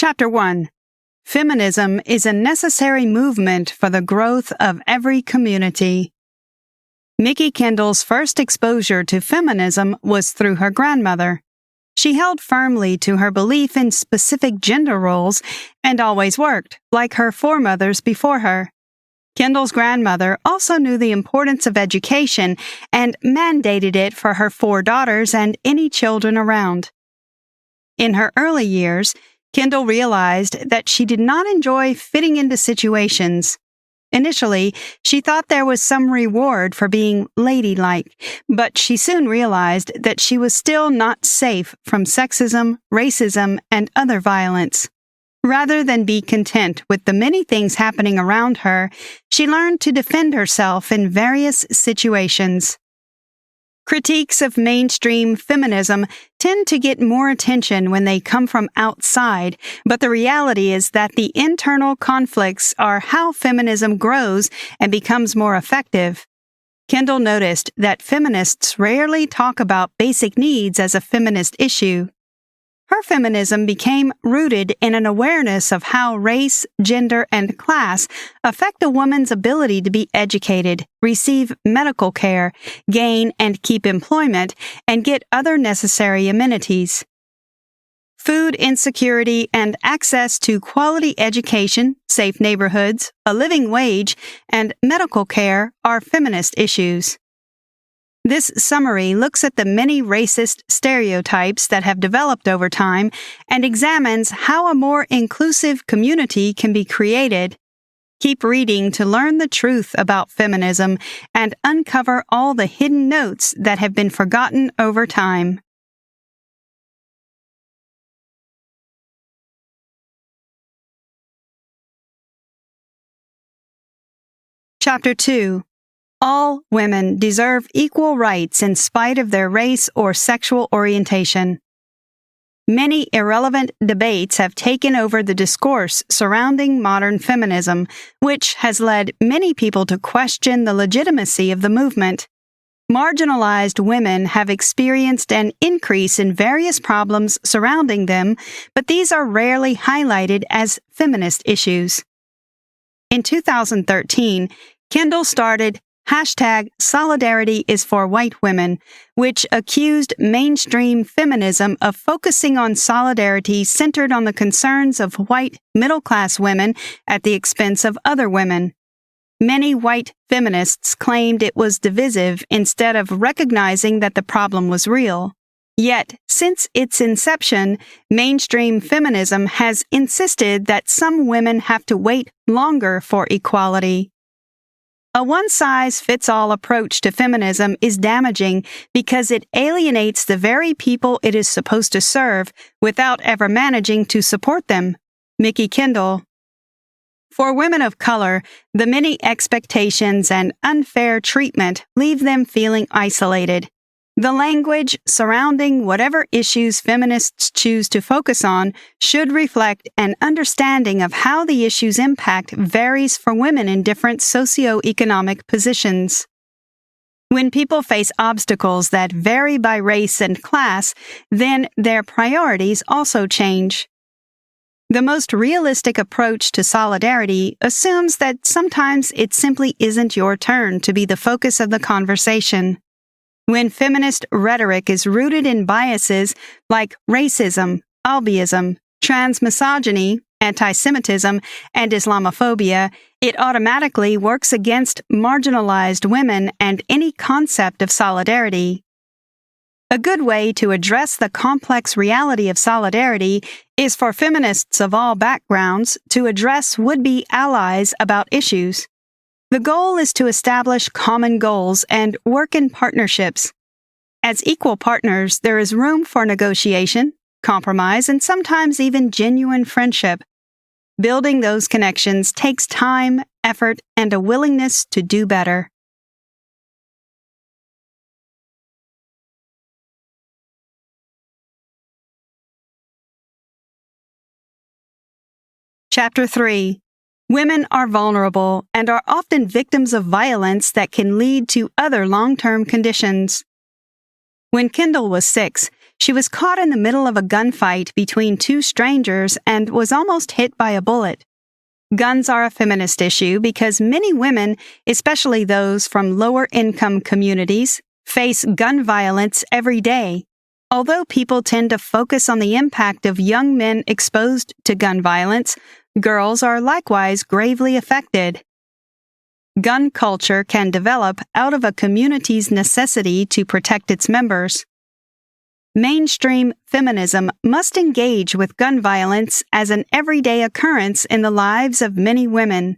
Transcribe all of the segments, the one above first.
Chapter 1. Feminism is a necessary movement for the growth of every community. Mikki Kendall's first exposure to feminism was through her grandmother. She held firmly to her belief in specific gender roles and always worked, like her foremothers before her. Kendall's grandmother also knew the importance of education and mandated it for her 4 daughters and any children around. In her early years, Kendall realized that she did not enjoy fitting into situations. Initially, she thought there was some reward for being ladylike, but she soon realized that she was still not safe from sexism, racism, and other violence. Rather than be content with the many things happening around her, she learned to defend herself in various situations. Critiques of mainstream feminism tend to get more attention when they come from outside, but the reality is that the internal conflicts are how feminism grows and becomes more effective. Kendall noticed that feminists rarely talk about basic needs as a feminist issue. Her feminism became rooted in an awareness of how race, gender, and class affect a woman's ability to be educated, receive medical care, gain and keep employment, and get other necessary amenities. Food insecurity and access to quality education, safe neighborhoods, a living wage, and medical care are feminist issues. This summary looks at the many racist stereotypes that have developed over time and examines how a more inclusive community can be created. Keep reading to learn the truth about feminism and uncover all the hidden notes that have been forgotten over time. Chapter 2. All women deserve equal rights in spite of their race or sexual orientation. Many irrelevant debates have taken over the discourse surrounding modern feminism, which has led many people to question the legitimacy of the movement. Marginalized women have experienced an increase in various problems surrounding them, but these are rarely highlighted as feminist issues. In 2013, Kendall started #Solidarity is for white women, which accused mainstream feminism of focusing on solidarity centered on the concerns of white middle-class women at the expense of other women. Many white feminists claimed it was divisive instead of recognizing that the problem was real. Yet, since its inception, mainstream feminism has insisted that some women have to wait longer for equality. A one-size-fits-all approach to feminism is damaging because it alienates the very people it is supposed to serve without ever managing to support them. Mikki Kendall. For women of color, the many expectations and unfair treatment leave them feeling isolated. The language surrounding whatever issues feminists choose to focus on should reflect an understanding of how the issues' impact varies for women in different socioeconomic positions. When people face obstacles that vary by race and class, then their priorities also change. The most realistic approach to solidarity assumes that sometimes it simply isn't your turn to be the focus of the conversation. When feminist rhetoric is rooted in biases like racism, ableism, transmisogyny, anti-Semitism, and Islamophobia, it automatically works against marginalized women and any concept of solidarity. A good way to address the complex reality of solidarity is for feminists of all backgrounds to address would-be allies about issues. The goal is to establish common goals and work in partnerships. As equal partners, there is room for negotiation, compromise, and sometimes even genuine friendship. Building those connections takes time, effort, and a willingness to do better. Chapter 3. Women are vulnerable and are often victims of violence that can lead to other long-term conditions. When Kendall was 6, She was caught in the middle of a gunfight between two strangers and was almost hit by a bullet. Guns are a feminist issue because many women, especially those from lower-income communities, face gun violence every day. Although people tend to focus on the impact of young men exposed to gun violence, girls are likewise gravely affected. Gun culture can develop out of a community's necessity to protect its members. Mainstream feminism must engage with gun violence as an everyday occurrence in the lives of many women.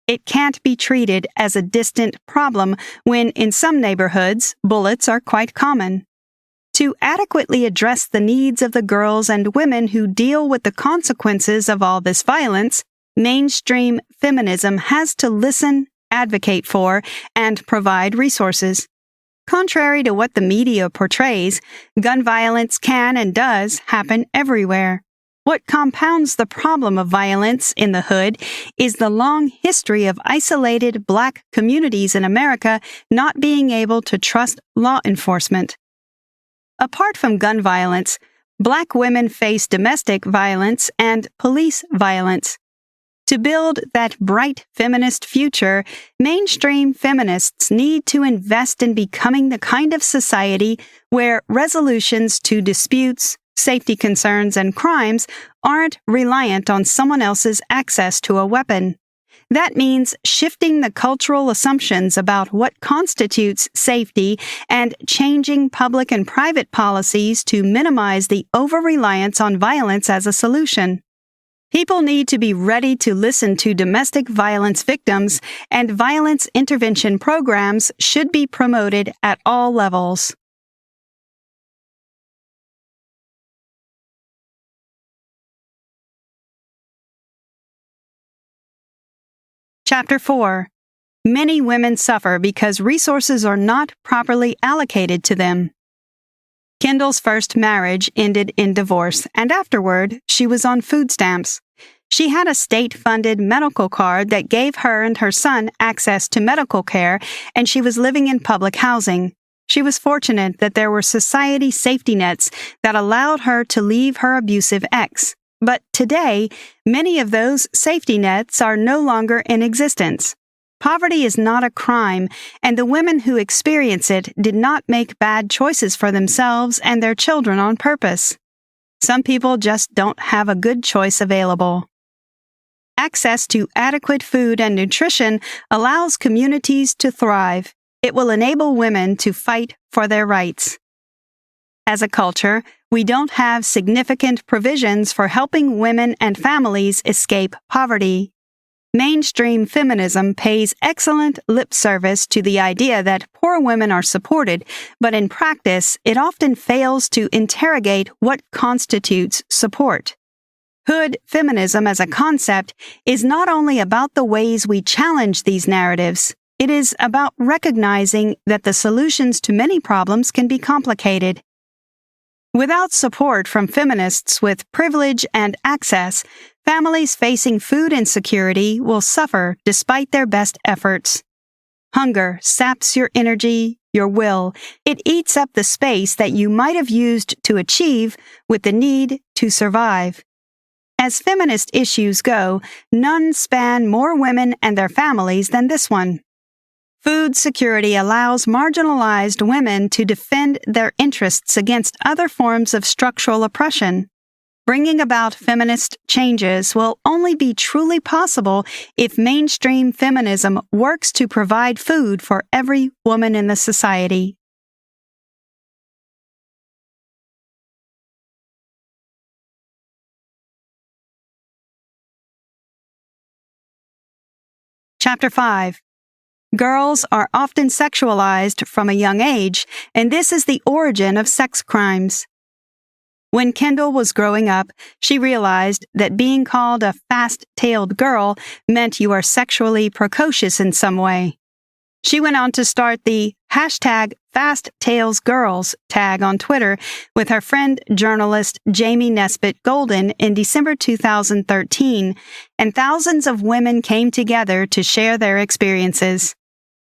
It can't be treated as a distant problem when, in some neighborhoods, bullets are quite common. To adequately address the needs of the girls and women who deal with the consequences of all this violence, mainstream feminism has to listen, advocate for, and provide resources. Contrary to what the media portrays, gun violence can and does happen everywhere. What compounds the problem of violence in the hood is the long history of isolated Black communities in America not being able to trust law enforcement. Apart from gun violence, Black women face domestic violence and police violence. To build that bright feminist future, mainstream feminists need to invest in becoming the kind of society where resolutions to disputes, safety concerns, and crimes aren't reliant on someone else's access to a weapon. That means shifting the cultural assumptions about what constitutes safety and changing public and private policies to minimize the over-reliance on violence as a solution. People need to be ready to listen to domestic violence victims, and violence intervention programs should be promoted at all levels. Chapter 4. Many women suffer because resources are not properly allocated to them. Kendall's first marriage ended in divorce, and afterward, she was on food stamps. She had a state-funded medical card that gave her and her son access to medical care, and she was living in public housing. She was fortunate that there were society safety nets that allowed her to leave her abusive ex. But today, many of those safety nets are no longer in existence. Poverty is not a crime, and the women who experience it did not make bad choices for themselves and their children on purpose. Some people just don't have a good choice available. Access to adequate food and nutrition allows communities to thrive. It will enable women to fight for their rights. As a culture, we don't have significant provisions for helping women and families escape poverty. Mainstream feminism pays excellent lip service to the idea that poor women are supported, but in practice, it often fails to interrogate what constitutes support. Hood feminism as a concept is not only about the ways we challenge these narratives, it is about recognizing that the solutions to many problems can be complicated. Without support from feminists with privilege and access, families facing food insecurity will suffer despite their best efforts. Hunger saps your energy, your will. It eats up the space that you might have used to achieve with the need to survive. As feminist issues go, none span more women and their families than this one. Food security allows marginalized women to defend their interests against other forms of structural oppression. Bringing about feminist changes will only be truly possible if mainstream feminism works to provide food for every woman in the society. Chapter 5. Girls are often sexualized from a young age, and this is the origin of sex crimes. When Kendall was growing up, she realized that being called a fast-tailed girl meant you are sexually precocious in some way. She went on to start the #FastTailsGirls tag on Twitter with her friend journalist Jamie Nesbitt Golden in December 2013, and thousands of women came together to share their experiences.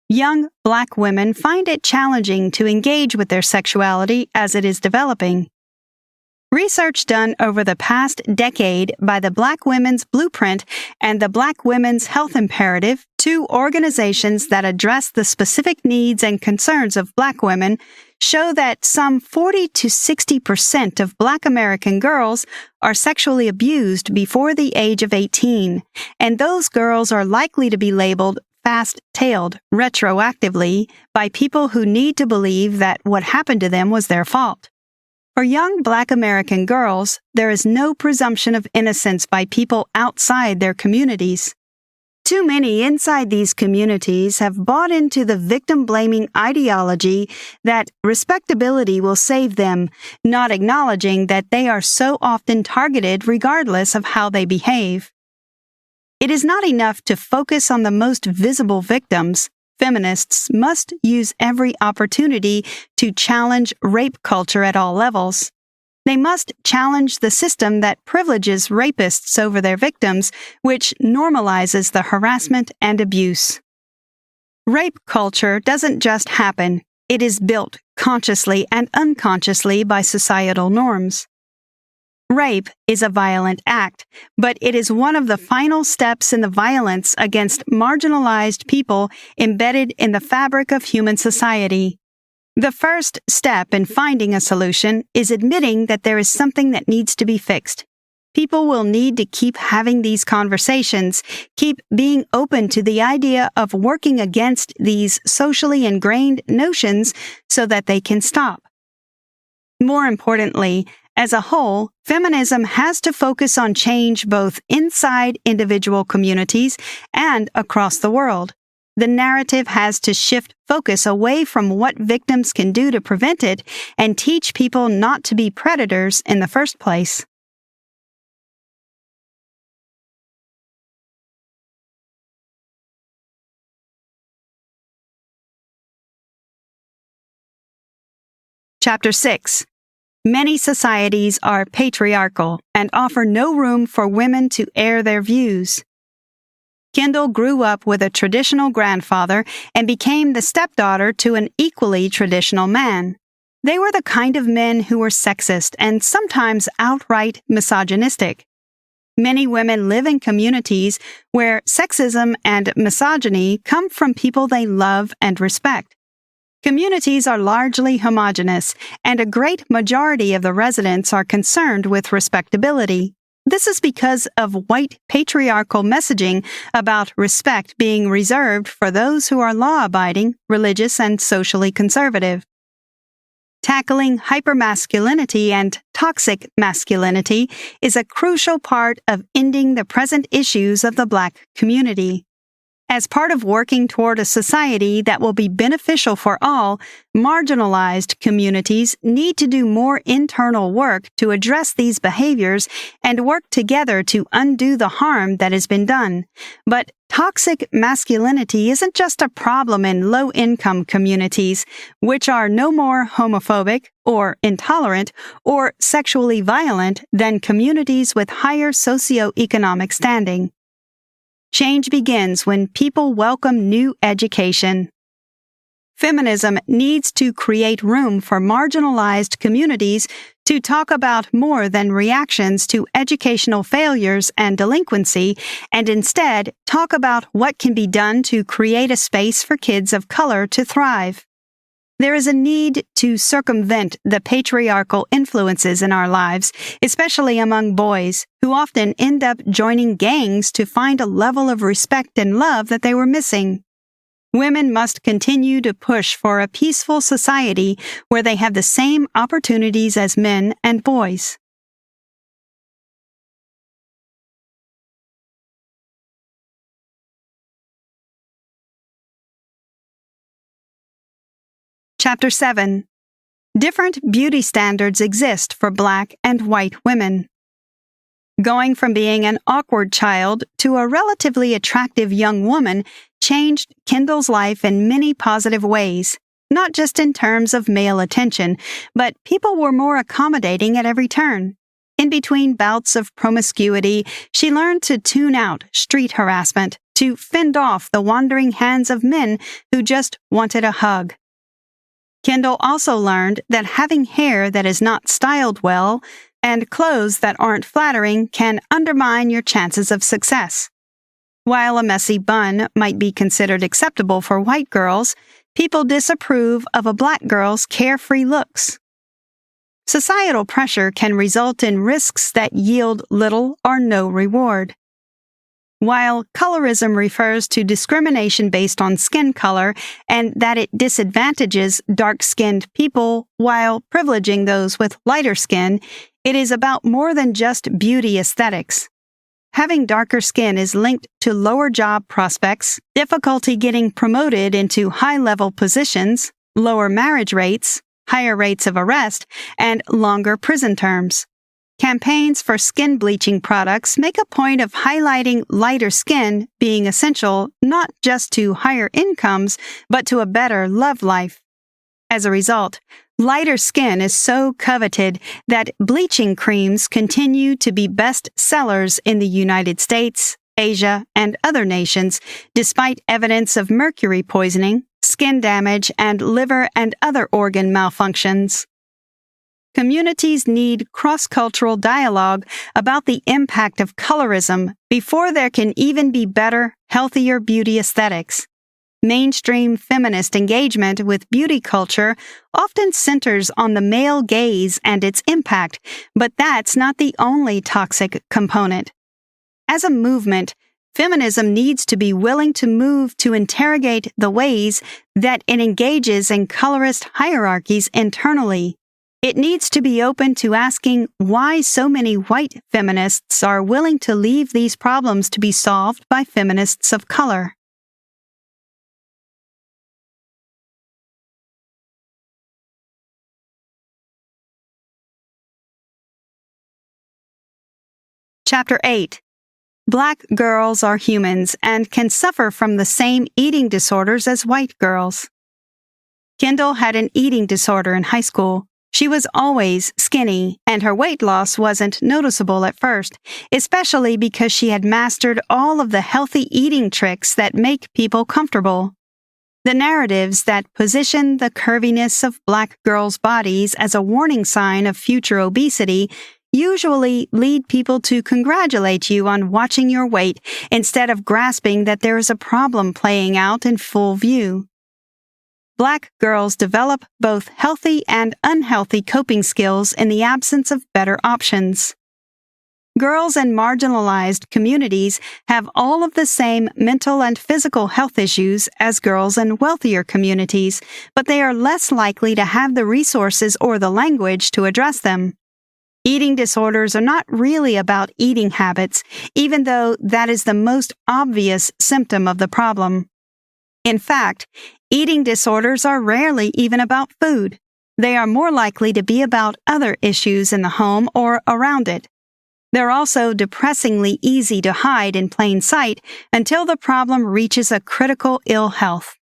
Young Black women find it challenging to engage with their sexuality as it is developing. Research done over the past decade by the Black Women's Blueprint and the Black Women's Health Imperative, two organizations that address the specific needs and concerns of Black women, show that some 40 to 60% of Black American girls are sexually abused before the age of 18, and those girls are likely to be labeled fast-tailed retroactively by people who need to believe that what happened to them was their fault. For young Black American girls, there is no presumption of innocence by people outside their communities. Too many inside these communities have bought into the victim-blaming ideology that respectability will save them, not acknowledging that they are so often targeted regardless of how they behave. It is not enough to focus on the most visible victims. Feminists must use every opportunity to challenge rape culture at all levels. They must challenge the system that privileges rapists over their victims, which normalizes the harassment and abuse. Rape culture doesn't just happen. It is built consciously and unconsciously by societal norms. Rape is a violent act, but it is one of the final steps in the violence against marginalized people embedded in the fabric of human society. The first step in finding a solution is admitting that there is something that needs to be fixed. People will need to keep having these conversations, keep being open to the idea of working against these socially ingrained notions so that they can stop. More importantly, as a whole, feminism has to focus on change both inside individual communities and across the world. The narrative has to shift focus away from what victims can do to prevent it and teach people not to be predators in the first place. Chapter 6. Many societies are patriarchal and offer no room for women to air their views. Kendall grew up with a traditional grandfather and became the stepdaughter to an equally traditional man. They were the kind of men who were sexist and sometimes outright misogynistic. Many women live in communities where sexism and misogyny come from people they love and respect. Communities are largely homogeneous, and a great majority of the residents are concerned with respectability. This is because of white patriarchal messaging about respect being reserved for those who are law-abiding, religious, and socially conservative. Tackling hypermasculinity and toxic masculinity is a crucial part of ending the present issues of the Black community. As part of working toward a society that will be beneficial for all, marginalized communities need to do more internal work to address these behaviors and work together to undo the harm that has been done. But toxic masculinity isn't just a problem in low-income communities, which are no more homophobic or intolerant or sexually violent than communities with higher socioeconomic standing. Change begins when people welcome new education. Feminism needs to create room for marginalized communities to talk about more than reactions to educational failures and delinquency, and instead talk about what can be done to create a space for kids of color to thrive. There is a need to circumvent the patriarchal influences in our lives, especially among boys, who often end up joining gangs to find a level of respect and love that they were missing. Women must continue to push for a peaceful society where they have the same opportunities as men and boys. Chapter 7. Different beauty standards exist for Black and white women. Going from being an awkward child to a relatively attractive young woman changed Kendall's life in many positive ways, not just in terms of male attention, but people were more accommodating at every turn. In between bouts of promiscuity, she learned to tune out street harassment, to fend off the wandering hands of men who just wanted a hug. Kendall also learned that having hair that is not styled well, and clothes that aren't flattering can undermine your chances of success. While a messy bun might be considered acceptable for white girls, people disapprove of a black girl's carefree looks. Societal pressure can result in risks that yield little or no reward. While colorism refers to discrimination based on skin color and that it disadvantages dark-skinned people while privileging those with lighter skin, it is about more than just beauty aesthetics. Having darker skin is linked to lower job prospects, difficulty getting promoted into high-level positions, lower marriage rates, higher rates of arrest, and longer prison terms. Campaigns for skin bleaching products make a point of highlighting lighter skin being essential not just to higher incomes, but to a better love life. As a result, lighter skin is so coveted that bleaching creams continue to be best sellers in the United States, Asia, and other nations, despite evidence of mercury poisoning, skin damage, and liver and other organ malfunctions. Communities need cross-cultural dialogue about the impact of colorism before there can even be better, healthier beauty aesthetics. Mainstream feminist engagement with beauty culture often centers on the male gaze and its impact, but that's not the only toxic component. As a movement, feminism needs to be willing to move to interrogate the ways that it engages in colorist hierarchies internally. It needs to be open to asking why so many white feminists are willing to leave these problems to be solved by feminists of color. Chapter 8. Black girls are humans and can suffer from the same eating disorders as white girls. Kendall had an eating disorder in high school. She was always skinny, and her weight loss wasn't noticeable at first, especially because she had mastered all of the healthy eating tricks that make people comfortable. The narratives that position the curviness of black girls' bodies as a warning sign of future obesity usually lead people to congratulate you on watching your weight instead of grasping that there is a problem playing out in full view. Black girls develop both healthy and unhealthy coping skills in the absence of better options. Girls in marginalized communities have all of the same mental and physical health issues as girls in wealthier communities, but they are less likely to have the resources or the language to address them. Eating disorders are not really about eating habits, even though that is the most obvious symptom of the problem. In fact, eating disorders are rarely even about food. They are more likely to be about other issues in the home or around it. They're also depressingly easy to hide in plain sight until the problem reaches a critical ill health.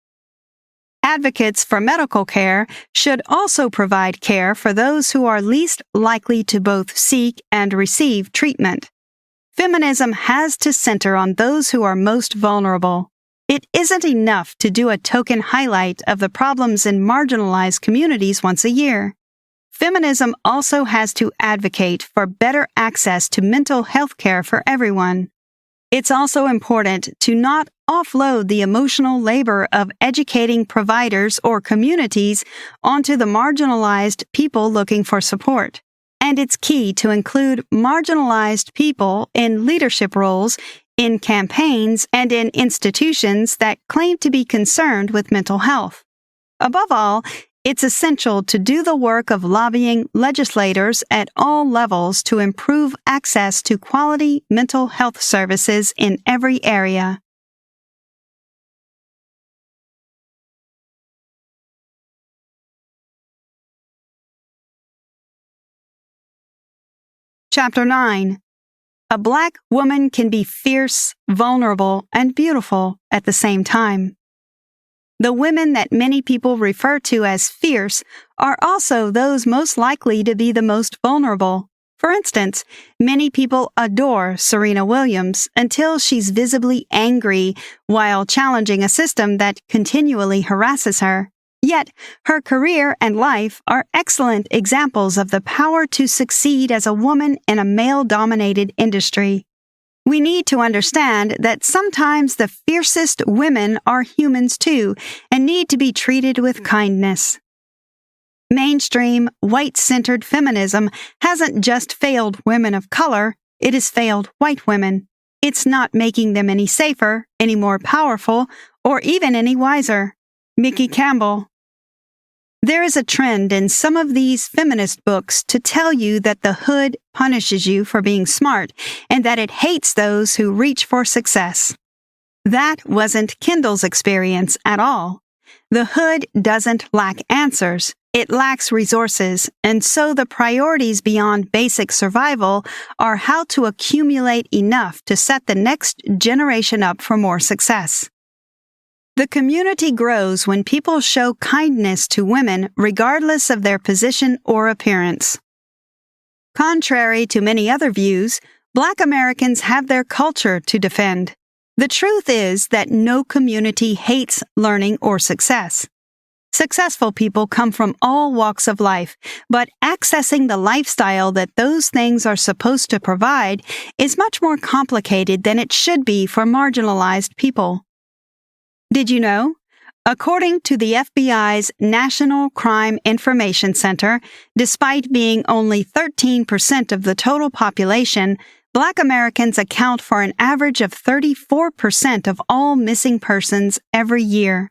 Advocates for medical care should also provide care for those who are least likely to both seek and receive treatment. Feminism has to center on those who are most vulnerable. It isn't enough to do a token highlight of the problems in marginalized communities once a year. Feminism also has to advocate for better access to mental health care for everyone. It's also important to not offload the emotional labor of educating providers or communities onto the marginalized people looking for support. And it's key to include marginalized people in leadership roles, in campaigns, and in institutions that claim to be concerned with mental health. Above all, it's essential to do the work of lobbying legislators at all levels to improve access to quality mental health services in every area. Chapter 9. A Black woman can be fierce, vulnerable, and beautiful at the same time. The women that many people refer to as fierce are also those most likely to be the most vulnerable. For instance, many people adore Serena Williams until she's visibly angry while challenging a system that continually harasses her. Yet, her career and life are excellent examples of the power to succeed as a woman in a male-dominated industry. We need to understand that sometimes the fiercest women are humans too and need to be treated with kindness. Mainstream, white-centered feminism hasn't just failed women of color, it has failed white women. It's not making them any safer, any more powerful, or even any wiser. Mikki Campbell. There is a trend in some of these feminist books to tell you that the hood punishes you for being smart and that it hates those who reach for success. That wasn't Kendall's experience at all. The hood doesn't lack answers. It lacks resources, and so the priorities beyond basic survival are how to accumulate enough to set the next generation up for more success. The community grows when people show kindness to women regardless of their position or appearance. Contrary to many other views, Black Americans have their culture to defend. The truth is that no community hates learning or success. Successful people come from all walks of life, but accessing the lifestyle that those things are supposed to provide is much more complicated than it should be for marginalized people. Did you know? According to the FBI's National Crime Information Center, despite being only 13% of the total population, Black Americans account for an average of 34% of all missing persons every year.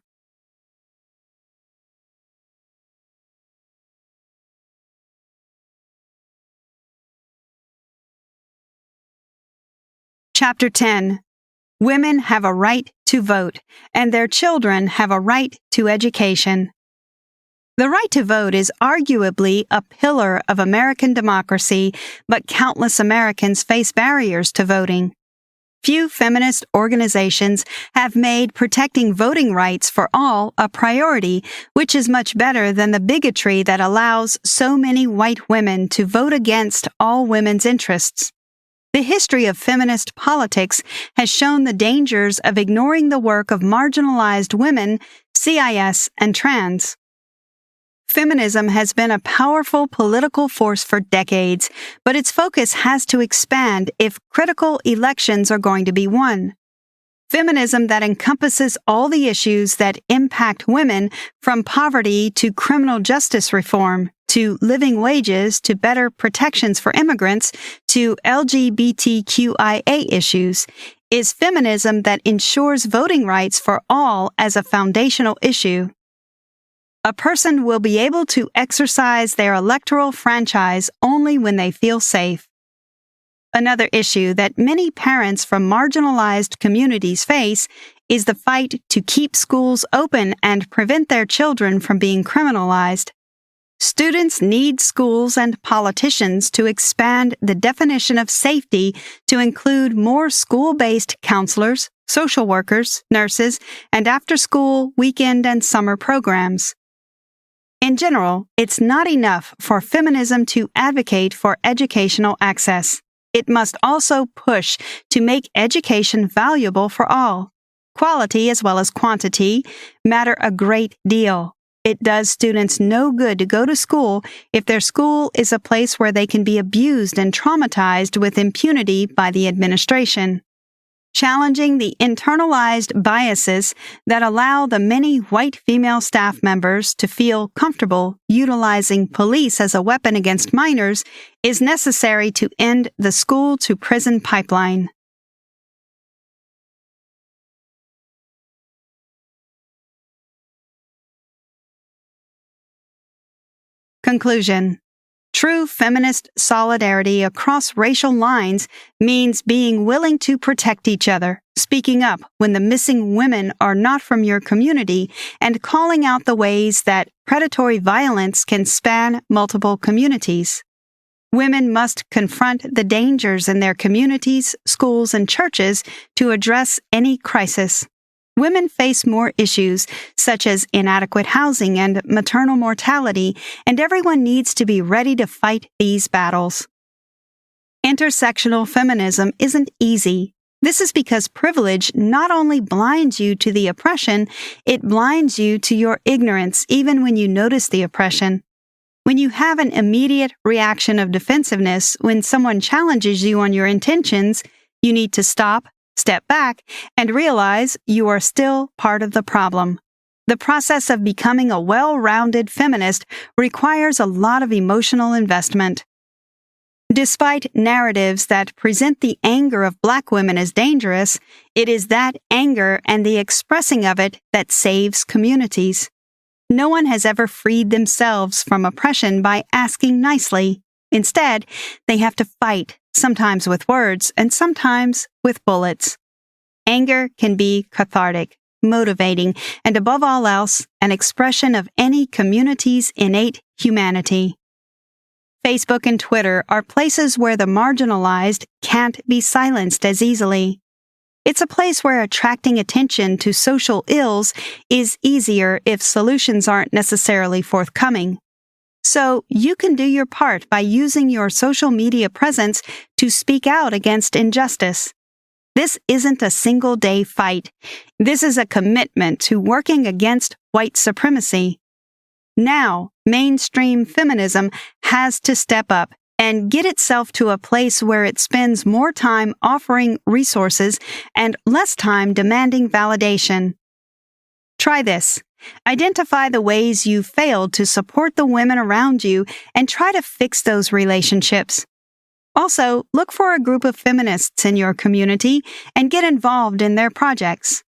Chapter 10. Women have a right to vote, and their children have a right to education. The right to vote is arguably a pillar of American democracy, but countless Americans face barriers to voting. Few feminist organizations have made protecting voting rights for all a priority, which is much better than the bigotry that allows so many white women to vote against all women's interests. The history of feminist politics has shown the dangers of ignoring the work of marginalized women, CIS, and trans. Feminism has been a powerful political force for decades, but its focus has to expand if critical elections are going to be won. Feminism that encompasses all the issues that impact women, from poverty to criminal justice reform, to living wages, to better protections for immigrants, to LGBTQIA issues, is feminism that ensures voting rights for all as a foundational issue. A person will be able to exercise their electoral franchise only when they feel safe. Another issue that many parents from marginalized communities face is the fight to keep schools open and prevent their children from being criminalized. Students need schools and politicians to expand the definition of safety to include more school-based counselors, social workers, nurses, and after-school, weekend, and summer programs. In general, it's not enough for feminism to advocate for educational access. It must also push to make education valuable for all. Quality as well as quantity matter a great deal. It does students no good to go to school if their school is a place where they can be abused and traumatized with impunity by the administration. Challenging the internalized biases that allow the many white female staff members to feel comfortable utilizing police as a weapon against minors is necessary to end the school-to-prison pipeline. Conclusion. True feminist solidarity across racial lines means being willing to protect each other, speaking up when the missing women are not from your community, and calling out the ways that predatory violence can span multiple communities. Women must confront the dangers in their communities, schools, and churches to address any crisis. Women face more issues, such as inadequate housing and maternal mortality, and everyone needs to be ready to fight these battles. Intersectional feminism isn't easy. This is because privilege not only blinds you to the oppression, it blinds you to your ignorance even when you notice the oppression. When you have an immediate reaction of defensiveness when someone challenges you on your intentions, you need to stop, step back, and realize you are still part of the problem. The process of becoming a well-rounded feminist requires a lot of emotional investment. Despite narratives that present the anger of Black women as dangerous, it is that anger and the expressing of it that saves communities. No one has ever freed themselves from oppression by asking nicely. Instead, they have to fight, sometimes with words and sometimes with bullets. Anger can be cathartic, motivating, and above all else, an expression of any community's innate humanity. Facebook and Twitter are places where the marginalized can't be silenced as easily. It's a place where attracting attention to social ills is easier if solutions aren't necessarily forthcoming. So you can do your part by using your social media presence to speak out against injustice. This isn't a single-day fight. This is a commitment to working against white supremacy. Now, mainstream feminism has to step up and get itself to a place where it spends more time offering resources and less time demanding validation. Try this. Identify the ways you failed to support the women around you and try to fix those relationships. Also, look for a group of feminists in your community and get involved in their projects.